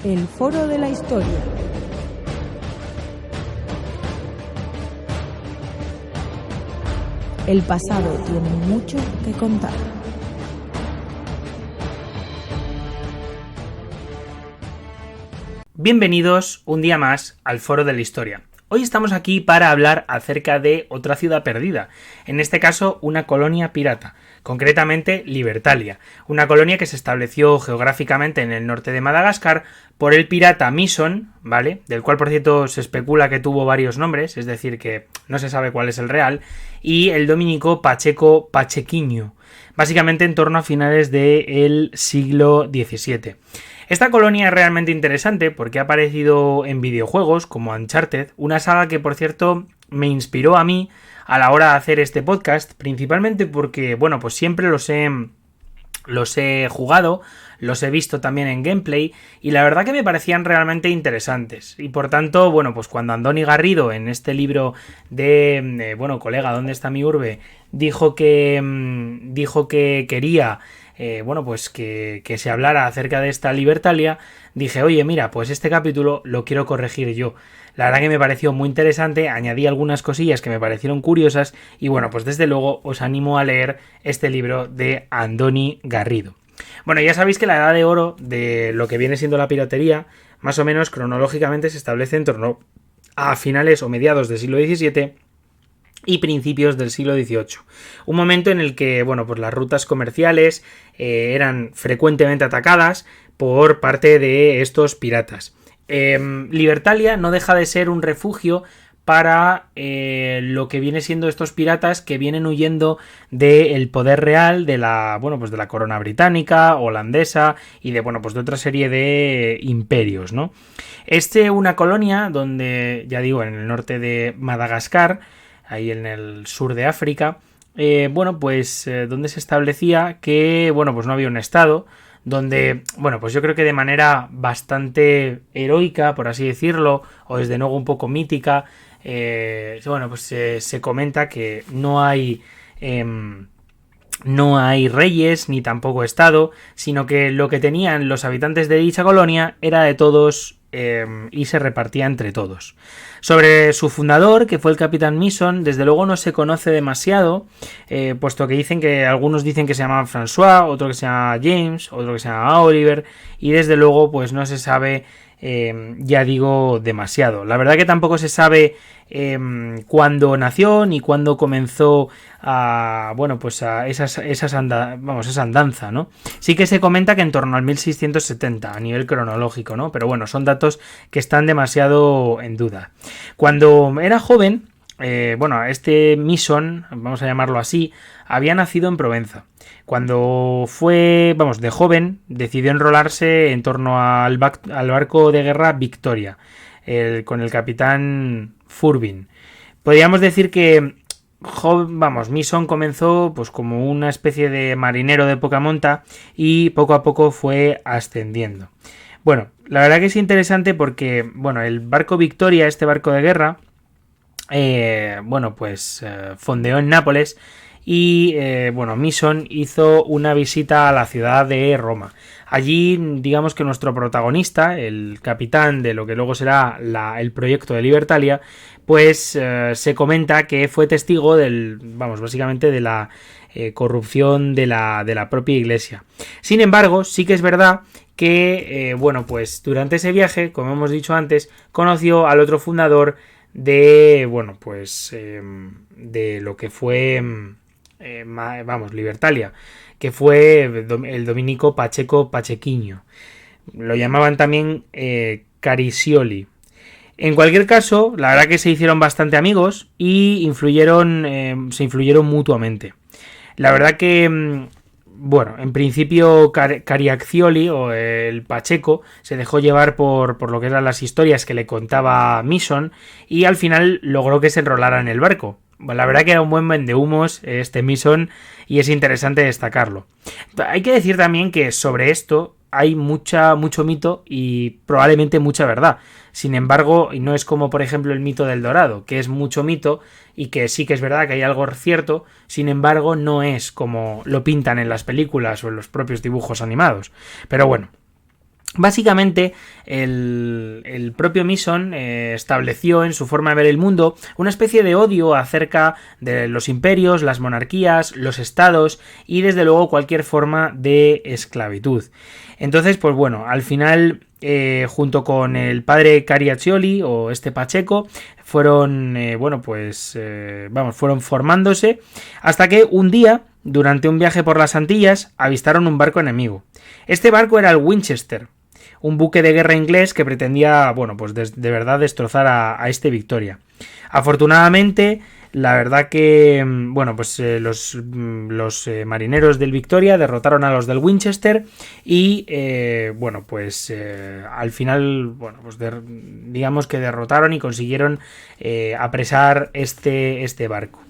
El Foro de la Historia. El pasado tiene mucho que contar. Bienvenidos un día más al Foro de la Historia. Hoy estamos aquí para hablar acerca de otra ciudad perdida, en este caso una colonia pirata, concretamente Libertalia, una colonia que se estableció geográficamente en el norte de Madagascar por el pirata Mison, ¿vale? Del cual por cierto se especula que tuvo varios nombres, es decir que no se sabe cuál es el real, y el dominico Pacheco Pachequinho, básicamente en torno a finales del siglo XVII. Esta colonia es realmente interesante porque ha aparecido en videojuegos como Uncharted, una saga que por cierto me inspiró a mí a la hora de hacer este podcast, principalmente porque, bueno, pues siempre los he jugado, los he visto también en gameplay y la verdad que me parecían realmente interesantes. Y por tanto, bueno, pues cuando Andoni Garrido en este libro de colega, ¿dónde está mi urbe? Dijo que quería... que se hablara acerca de esta Libertalia, dije, oye, mira, pues este capítulo lo quiero corregir yo. La verdad que me pareció muy interesante, añadí algunas cosillas que me parecieron curiosas y bueno, pues desde luego os animo a leer este libro de Andoni Garrido. Bueno, ya sabéis que la edad de oro de lo que viene siendo la piratería, más o menos cronológicamente se establece en torno a finales o mediados del siglo XVII y principios del siglo XVIII. Un momento en el que, bueno, pues las rutas comerciales eran frecuentemente atacadas por parte de estos piratas. Libertalia no deja de ser un refugio para lo que viene siendo estos piratas que vienen huyendo del poder real de la, de la corona británica, holandesa y de, de otra serie de imperios, ¿no? Una colonia donde, ya digo, en el norte de Madagascar, ahí en el sur de África, donde se establecía que, pues no había un estado, donde, pues yo creo que de manera bastante heroica, por así decirlo, o desde luego un poco mítica, se comenta que no hay reyes ni tampoco estado, sino que lo que tenían los habitantes de dicha colonia era de todos y se repartía entre todos. Sobre su fundador, que fue el capitán Mison, desde luego no se conoce demasiado, puesto que algunos dicen que se llama François, otro que se llama James, otro que se llama Oliver, y desde luego pues no se sabe, demasiado. La verdad que tampoco se sabe cuándo nació ni cuándo comenzó esa andanza, ¿no? Sí que se comenta que en torno al 1670 a nivel cronológico, ¿no? Pero bueno, son datos que están demasiado en duda. Cuando era joven, este Mison, vamos a llamarlo así, había nacido en Provenza. Cuando fue, de joven, decidió enrolarse en torno al barco de guerra Victoria, con el capitán Furbin. Podríamos decir que Mison comenzó pues como una especie de marinero de poca monta y poco a poco fue ascendiendo. Bueno, la verdad que es interesante porque, el barco Victoria, este barco de guerra, fondeó en Nápoles y, Mison hizo una visita a la ciudad de Roma. Allí, digamos que nuestro protagonista, el capitán de lo que luego será el proyecto de Libertalia, pues se comenta que fue testigo básicamente de la corrupción de la propia iglesia. Sin embargo, sí que es verdad que, durante ese viaje, como hemos dicho antes, conoció al otro fundador de, de lo que fue, Libertalia, que fue el dominico Pacheco Pachequinho. Lo llamaban también Carisioli. En cualquier caso, la verdad que se hicieron bastante amigos y se influyeron mutuamente. La verdad que, en principio Cariacioli o el Pacheco se dejó llevar por lo que eran las historias que le contaba Mison y al final logró que se enrolara en el barco. La verdad que era un buen vendehumos este Mison y es interesante destacarlo. Hay que decir también que sobre esto hay mucho mito y probablemente mucha verdad. Sin embargo, no es como por ejemplo el mito del Dorado, que es mucho mito y que sí que es verdad que hay algo cierto, sin embargo no es como lo pintan en las películas o en los propios dibujos animados. Pero bueno, Básicamente, el propio Mason estableció en su forma de ver el mundo una especie de odio acerca de los imperios, las monarquías, los estados y desde luego cualquier forma de esclavitud. Entonces, pues bueno, al final, junto con el padre Caraccioli o Pacheco, fueron, fueron formándose hasta que un día, durante un viaje por las Antillas, avistaron un barco enemigo. Este barco era el Winchester, un buque de guerra inglés que pretendía, bueno, pues de verdad destrozar a Victoria. Afortunadamente, la verdad que, bueno, pues los marineros del Victoria derrotaron a los del Winchester y, al final, bueno, pues digamos que derrotaron y consiguieron apresar este barco.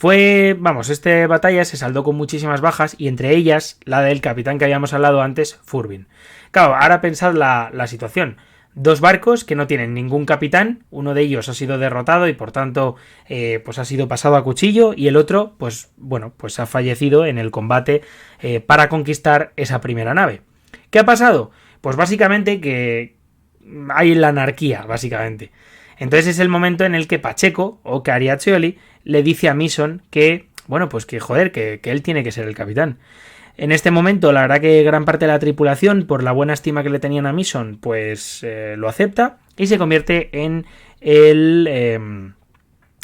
Esta batalla se saldó con muchísimas bajas y entre ellas la del capitán que habíamos hablado antes, Furbin. Claro, ahora pensad la situación. Dos barcos que no tienen ningún capitán, uno de ellos ha sido derrotado y por tanto pues ha sido pasado a cuchillo y el otro pues ha fallecido en el combate para conquistar esa primera nave. ¿Qué ha pasado? Pues básicamente que hay la anarquía, básicamente. Entonces es el momento en el que Pacheco o Caraccioli le dice a Mason que, bueno, pues que joder, que él tiene que ser el capitán. En este momento, la verdad que gran parte de la tripulación, por la buena estima que le tenían a Mason, pues lo acepta y se convierte en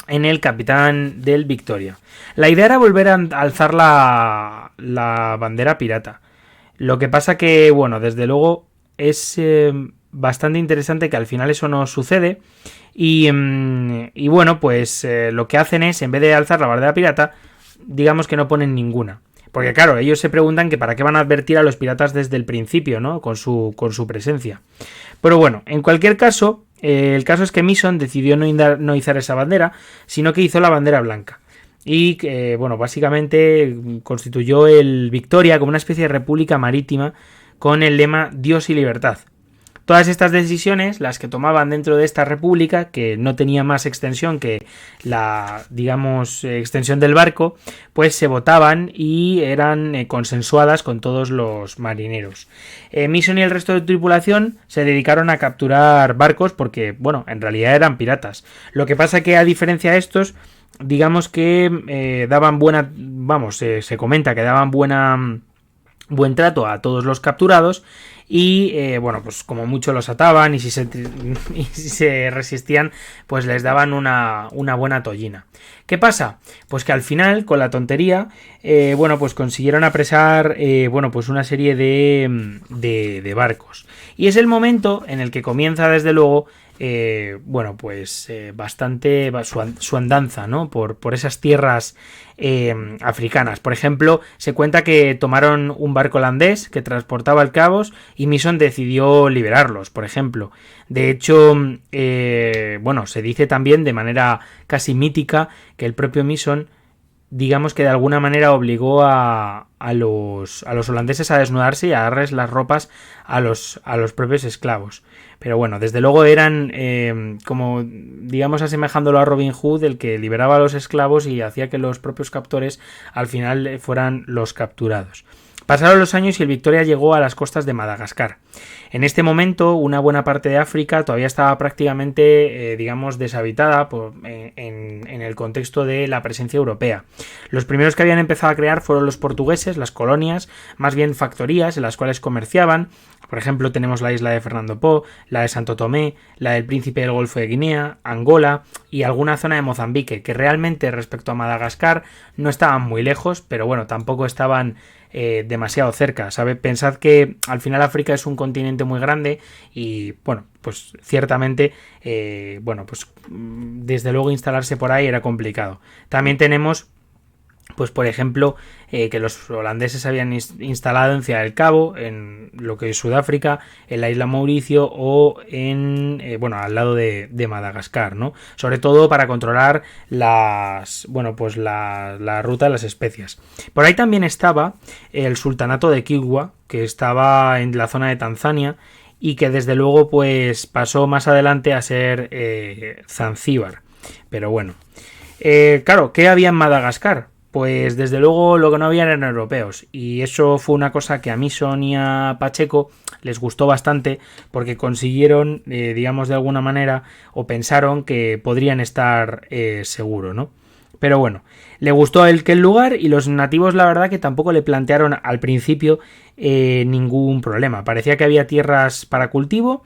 el capitán del Victoria. La idea era volver a alzar la bandera pirata. Lo que pasa que, bueno, desde luego es bastante interesante que al final eso no sucede y bueno, pues lo que hacen es, en vez de alzar la bandera pirata, digamos que no ponen ninguna. Porque claro, ellos se preguntan que para qué van a advertir a los piratas desde el principio, ¿no? Con su presencia. Pero bueno, en cualquier caso, el caso es que Mason decidió no izar esa bandera, sino que hizo la bandera blanca. Y, básicamente constituyó el Victoria como una especie de república marítima con el lema Dios y libertad. Todas estas decisiones, las que tomaban dentro de esta república, que no tenía más extensión que la, digamos, extensión del barco, pues se votaban y eran consensuadas con todos los marineros. Mason y el resto de tripulación se dedicaron a capturar barcos porque, bueno, en realidad eran piratas. Lo que pasa que, a diferencia de estos, digamos que daban buena, se comenta que daban buen trato a todos los capturados y pues como mucho los ataban y si se resistían pues les daban una buena tollina. ¿Qué pasa? Pues que al final, con la tontería, pues consiguieron apresar pues una serie de barcos. Y es el momento en el que comienza, desde luego, bastante su andanza, ¿no? Por esas tierras africanas. Por ejemplo, se cuenta que tomaron un barco holandés que transportaba esclavos y Mason decidió liberarlos, por ejemplo. De hecho, se dice también de manera casi mítica que el propio Mason, digamos que de alguna manera obligó a los holandeses a desnudarse y a darles las ropas a los propios esclavos. Pero bueno, desde luego eran como, digamos, asemejándolo a Robin Hood, el que liberaba a los esclavos y hacía que los propios captores al final fueran los capturados. Pasaron los años y el Victoria llegó a las costas de Madagascar. En este momento, una buena parte de África todavía estaba prácticamente, deshabitada en el contexto de la presencia europea. Los primeros que habían empezado a crear fueron los portugueses, las colonias, más bien factorías en las cuales comerciaban. Por ejemplo, tenemos la isla de Fernando Po, la de Santo Tomé, la del Príncipe del Golfo de Guinea, Angola y alguna zona de Mozambique, que realmente respecto a Madagascar no estaban muy lejos, pero bueno, tampoco estaban demasiado cerca, ¿sabe? Pensad que al final África es un continente muy grande y bueno, pues ciertamente desde luego instalarse por ahí era complicado. También tenemos, pues por ejemplo, que los holandeses habían instalado en Ciudad del Cabo, en lo que es Sudáfrica, en la isla Mauricio o al lado de Madagascar, ¿no? Sobre todo para controlar la ruta de las especias. Por ahí también estaba el sultanato de Kigwa, que estaba en la zona de Tanzania y que desde luego pues pasó más adelante a ser Zanzíbar. Pero bueno, claro, ¿qué había en Madagascar? pues desde luego lo que no había eran europeos, y eso fue una cosa que a Mason y a Pacheco les gustó bastante porque consiguieron, digamos de alguna manera, o pensaron que podrían estar seguros, ¿no? Pero bueno, le gustó a él que el lugar, y los nativos la verdad que tampoco le plantearon al principio ningún problema. Parecía que había tierras para cultivo,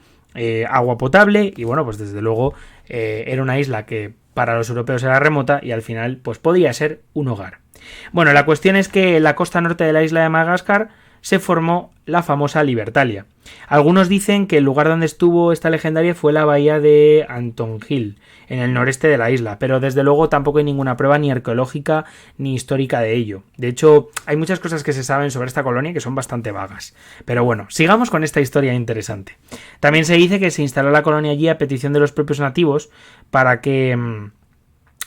agua potable, y bueno, pues desde luego era una isla que para los europeos era remota y al final pues podía ser un hogar. Bueno, la cuestión es que en la costa norte de la isla de Madagascar se formó la famosa Libertalia. Algunos dicen que el lugar donde estuvo esta legendaria fue la bahía de Antonhill, en el noreste de la isla, pero desde luego tampoco hay ninguna prueba ni arqueológica ni histórica de ello. De hecho, hay muchas cosas que se saben sobre esta colonia que son bastante vagas. Pero bueno, sigamos con esta historia interesante. También se dice que se instaló la colonia allí a petición de los propios nativos para que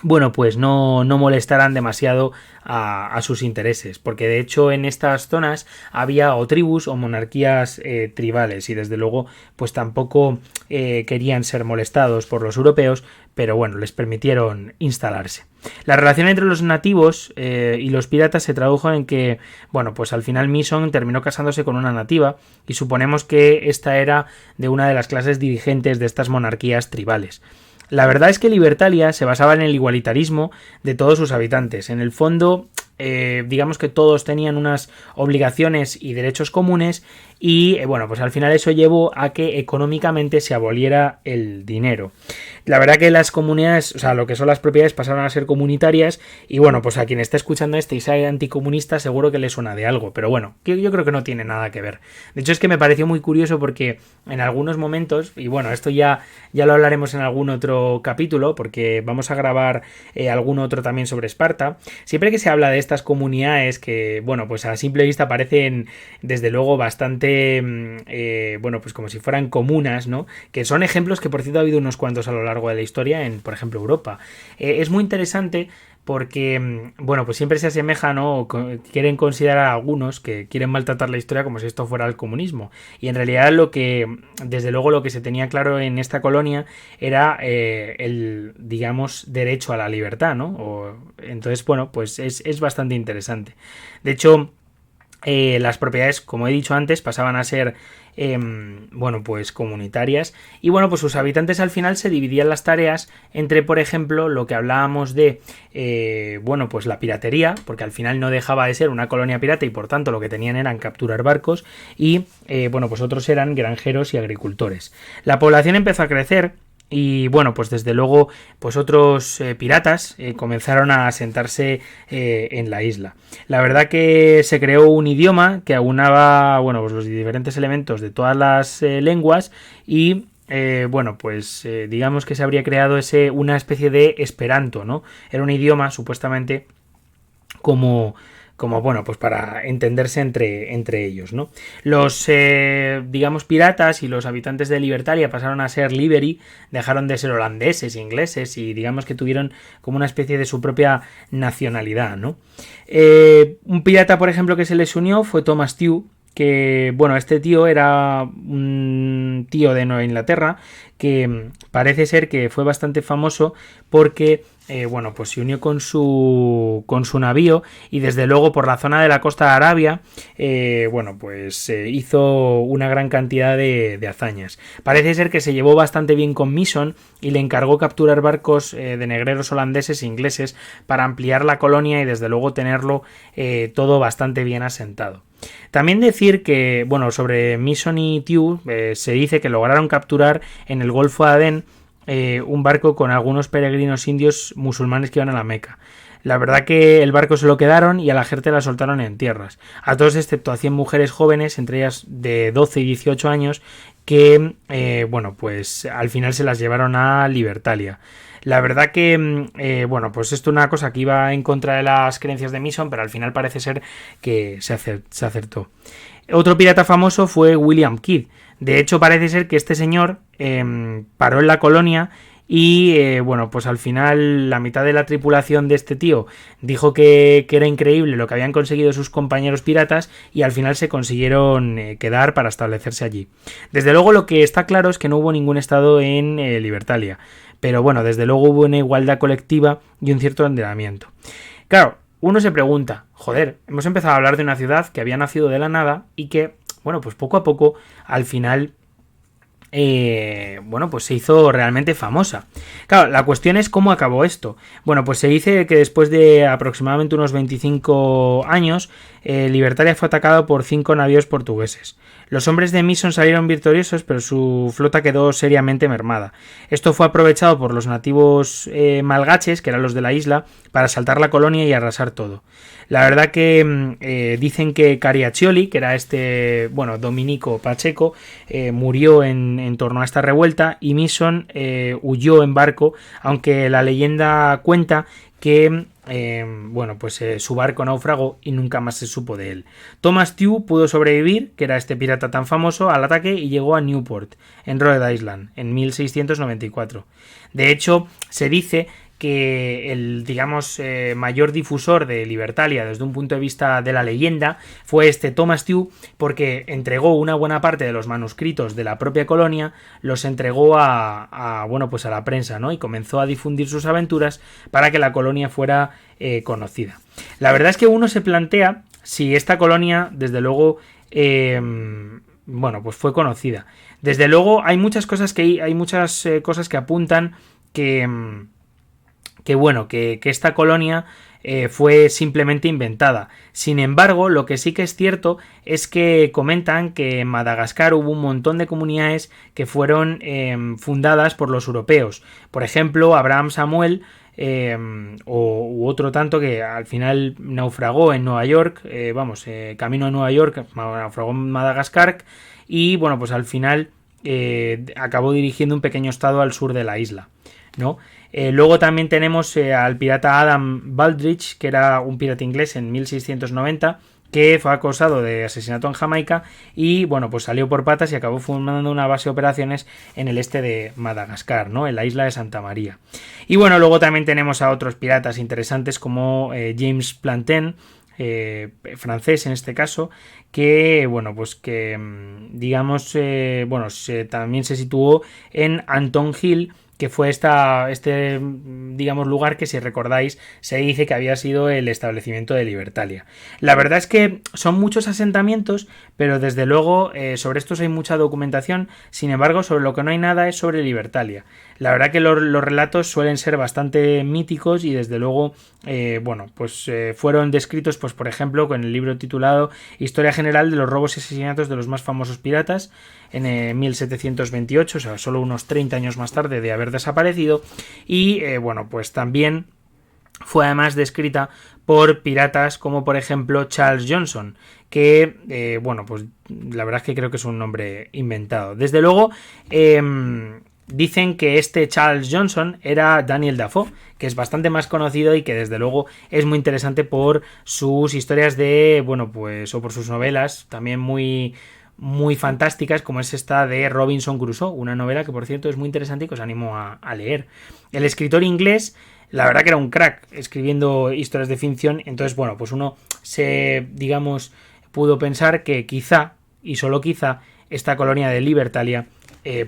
bueno, pues no molestaran demasiado a sus intereses, porque de hecho en estas zonas había o tribus o monarquías tribales, y desde luego pues tampoco querían ser molestados por los europeos, pero bueno, les permitieron instalarse. La relación entre los nativos y los piratas se tradujo en que, bueno, pues al final Mason terminó casándose con una nativa, y suponemos que esta era de una de las clases dirigentes de estas monarquías tribales. La verdad es que Libertalia se basaba en el igualitarismo de todos sus habitantes. En el fondo, digamos que todos tenían unas obligaciones y derechos comunes, y bueno, pues al final eso llevó a que económicamente se aboliera el dinero. La verdad que las comunidades, o sea, lo que son las propiedades pasaron a ser comunitarias, y bueno, pues a quien esté escuchando y sea anticomunista seguro que le suena de algo, pero bueno, yo creo que no tiene nada que ver. De hecho es que me pareció muy curioso porque en algunos momentos, y bueno, esto ya lo hablaremos en algún otro capítulo, porque vamos a grabar algún otro también sobre Esparta, siempre que se habla de estas comunidades que, bueno, pues a simple vista parecen desde luego bastante bueno, pues como si fueran comunas, ¿no? Que son ejemplos que por cierto ha habido unos cuantos a lo largo de la historia en, por ejemplo, Europa. Es muy interesante porque, bueno, pues siempre se asemeja, ¿no? O quieren considerar a algunos que quieren maltratar la historia como si esto fuera el comunismo. Y en realidad desde luego lo que se tenía claro en esta colonia era el, digamos, derecho a la libertad, ¿no? Entonces, bueno, pues es bastante interesante. De hecho, las propiedades, como he dicho antes, pasaban a ser bueno, pues comunitarias, y bueno, pues sus habitantes al final se dividían las tareas entre, por ejemplo, lo que hablábamos de bueno, pues la piratería, porque al final no dejaba de ser una colonia pirata y por tanto lo que tenían eran capturar barcos, y bueno, pues otros eran granjeros y agricultores. La población empezó a crecer, y bueno, pues desde luego pues otros piratas comenzaron a asentarse en la isla. La verdad que se creó un idioma que aunaba, bueno, pues los diferentes elementos de todas las lenguas, y bueno, pues digamos que se habría creado una especie de Esperanto, ¿no? Era un idioma supuestamente como bueno, pues para entenderse entre ellos, ¿no? Los, digamos, piratas y los habitantes de Libertalia pasaron a ser Liberi, dejaron de ser holandeses, ingleses, y digamos que tuvieron como una especie de su propia nacionalidad, ¿no? Un pirata, por ejemplo, que se les unió fue Thomas Tew, que, bueno, este tío era un tío de Nueva Inglaterra que parece ser que fue bastante famoso porque bueno, pues se unió con su navío, y desde luego por la zona de la costa de Arabia bueno, pues hizo una gran cantidad de hazañas. Parece ser que se llevó bastante bien con Mason y le encargó capturar barcos de negreros holandeses e ingleses para ampliar la colonia y desde luego tenerlo todo bastante bien asentado. También decir que, bueno, sobre Mason y Tew se dice que lograron capturar en el Golfo de Adén un barco con algunos peregrinos indios musulmanes que iban a la Meca. La verdad que el barco se lo quedaron y a la gente la soltaron en tierras. A todos excepto a 100 mujeres jóvenes, entre ellas de 12 y 18 años, que, bueno, pues al final se las llevaron a Libertalia. La verdad que, bueno, pues esto es una cosa que iba en contra de las creencias de Mason, pero al final parece ser que se acertó. Otro pirata famoso fue William Kidd. De hecho, parece ser que este señor paró en la colonia y, bueno, pues al final la mitad de la tripulación de este tío dijo que era increíble lo que habían conseguido sus compañeros piratas, y al final se consiguieron quedar para establecerse allí. Desde luego lo que está claro es que no hubo ningún estado en Libertalia, pero bueno, desde luego hubo una igualdad colectiva y un cierto ordenamiento. Claro, uno se pregunta, joder, hemos empezado a hablar de una ciudad que había nacido de la nada y que, bueno, pues poco a poco, al final, bueno, pues se hizo realmente famosa. Claro, la cuestión es cómo acabó esto. Bueno, pues se dice que después de aproximadamente unos 25 años, Libertalia fue atacado por 5 navíos portugueses. Los hombres de Mason salieron victoriosos, pero su flota quedó seriamente mermada. Esto fue aprovechado por los nativos malgaches, que eran los de la isla, para asaltar la colonia y arrasar todo. La verdad que dicen que Caraccioli, que era este, bueno, Dominico Pacheco, murió en torno a esta revuelta y Mason huyó en barco, aunque la leyenda cuenta que bueno, pues su barco naufragó y nunca más se supo de él. Thomas Tew pudo sobrevivir, que era este pirata tan famoso, al ataque y llegó a Newport, en Rhode Island, en 1694. De hecho, se dice que el, digamos, mayor difusor de Libertalia desde un punto de vista de la leyenda fue este Thomas Tew, porque entregó una buena parte de los manuscritos de la propia colonia, los entregó bueno, pues a la prensa, ¿no? Y comenzó a difundir sus aventuras para que la colonia fuera conocida. La verdad es que uno se plantea si esta colonia, desde luego, bueno, pues fue conocida. Desde luego hay muchas cosas que apuntan que bueno, que esta colonia fue simplemente inventada. Sin embargo, lo que sí que es cierto es que comentan que en Madagascar hubo un montón de comunidades que fueron fundadas por los europeos. Por ejemplo, Abraham Samuel, u otro tanto que al final naufragó en Nueva York, camino a Nueva York, naufragó en Madagascar y bueno, pues al final acabó dirigiendo un pequeño estado al sur de la isla, ¿no? Luego también tenemos al pirata Adam Baldrige, que era un pirata inglés en 1690, que fue acusado de asesinato en Jamaica y bueno, pues salió por patas y acabó fundando una base de operaciones en el este de Madagascar, ¿no? En la isla de Santa María. Y bueno, luego también tenemos a otros piratas interesantes como James Plantain, francés en este caso, que bueno, pues que digamos, bueno, también se situó en Anton Hill, que fue este, digamos, lugar que, si recordáis, se dice que había sido el establecimiento de Libertalia. La verdad es que son muchos asentamientos, pero desde luego sobre estos hay mucha documentación. Sin embargo, sobre lo que no hay nada es sobre Libertalia. La verdad que los relatos suelen ser bastante míticos y desde luego, bueno, pues fueron descritos, pues por ejemplo, con el libro titulado Historia General de los robos y asesinatos de los más famosos piratas, en 1728, o sea, solo unos 30 años más tarde de haber desaparecido. Y bueno, pues también fue además descrita por piratas como por ejemplo Charles Johnson, que bueno, pues la verdad es que creo que es un nombre inventado. Desde luego, dicen que este Charles Johnson era Daniel Defoe, que es bastante más conocido y que desde luego es muy interesante por sus historias de, bueno, pues, o por sus novelas también muy fantásticas, como es esta de Robinson Crusoe, una novela que por cierto es muy interesante y que os animo a leer. El escritor inglés, la verdad que era un crack escribiendo historias de ficción, entonces bueno, pues uno digamos, pudo pensar que quizá, y solo quizá, esta colonia de Libertalia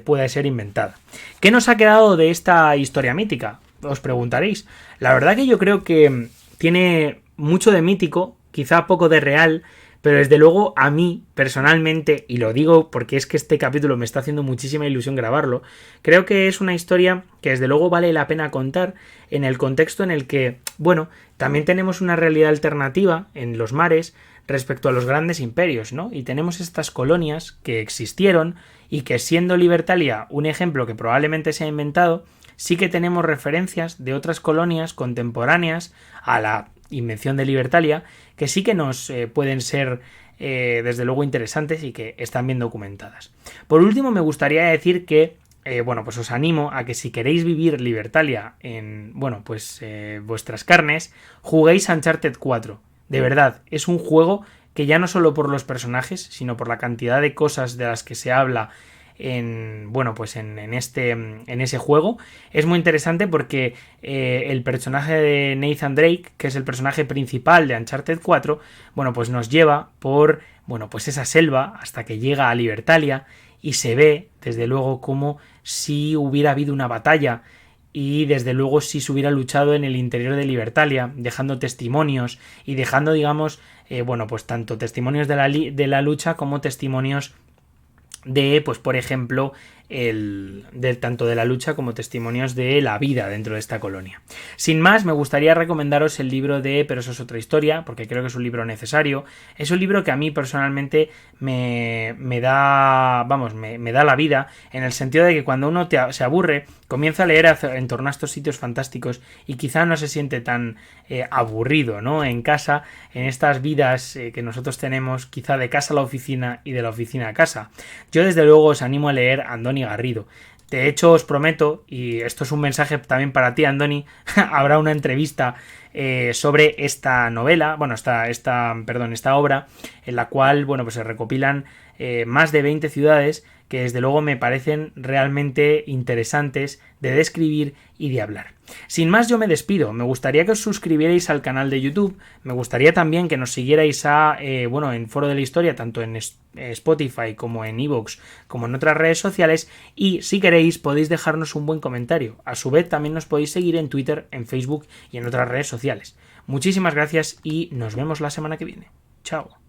pueda ser inventada. ¿Qué nos ha quedado de esta historia mítica? Os preguntaréis. La verdad que yo creo que tiene mucho de mítico, quizá poco de real, pero desde luego a mí personalmente, y lo digo porque es que este capítulo me está haciendo muchísima ilusión grabarlo, creo que es una historia que desde luego vale la pena contar en el contexto en el que, bueno, también tenemos una realidad alternativa en los mares respecto a los grandes imperios, ¿no? Y tenemos estas colonias que existieron y que, siendo Libertalia un ejemplo que probablemente se ha inventado, sí que tenemos referencias de otras colonias contemporáneas a la invención de Libertalia que sí que nos pueden ser desde luego interesantes y que están bien documentadas. Por último, me gustaría decir que bueno, pues os animo a que, si queréis vivir Libertalia en, bueno, pues vuestras carnes, juguéis a Uncharted 4. De verdad, es un juego que ya no solo por los personajes, sino por la cantidad de cosas de las que se habla bueno, pues en ese juego, es muy interesante porque el personaje de Nathan Drake, que es el personaje principal de Uncharted 4, bueno, pues nos lleva por, bueno, pues esa selva hasta que llega a Libertalia y se ve desde luego como si hubiera habido una batalla y desde luego si se hubiera luchado en el interior de Libertalia, dejando testimonios y dejando, digamos, pues tanto testimonios de la lucha como testimonios de, pues por ejemplo, tanto de la lucha como testimonios de la vida dentro de esta colonia. Sin más, me gustaría recomendaros el libro de Pero eso es otra historia, porque creo que es un libro necesario. Es un libro que a mí personalmente me da la vida, en el sentido de que cuando uno se aburre, comienza a leer en torno a estos sitios fantásticos y quizá no se siente tan aburrido, ¿no? En casa, en estas vidas que nosotros tenemos, quizá de casa a la oficina y de la oficina a casa. Yo desde luego os animo a leer Andoni Garrido. De hecho, os prometo, y esto es un mensaje también para ti, Andoni, habrá una entrevista sobre esta novela, esta obra, en la cual, pues se recopilan más de 20 ciudades que desde luego me parecen realmente interesantes de describir y de hablar. Sin más, yo me despido. Me gustaría que os suscribierais al canal de YouTube. Me gustaría también que nos siguierais en Foro de la Historia, tanto en Spotify como en iVoox, como en otras redes sociales. Y si queréis, podéis dejarnos un buen comentario. A su vez, también nos podéis seguir en Twitter, en Facebook y en otras redes sociales. Muchísimas gracias y nos vemos la semana que viene. Chao.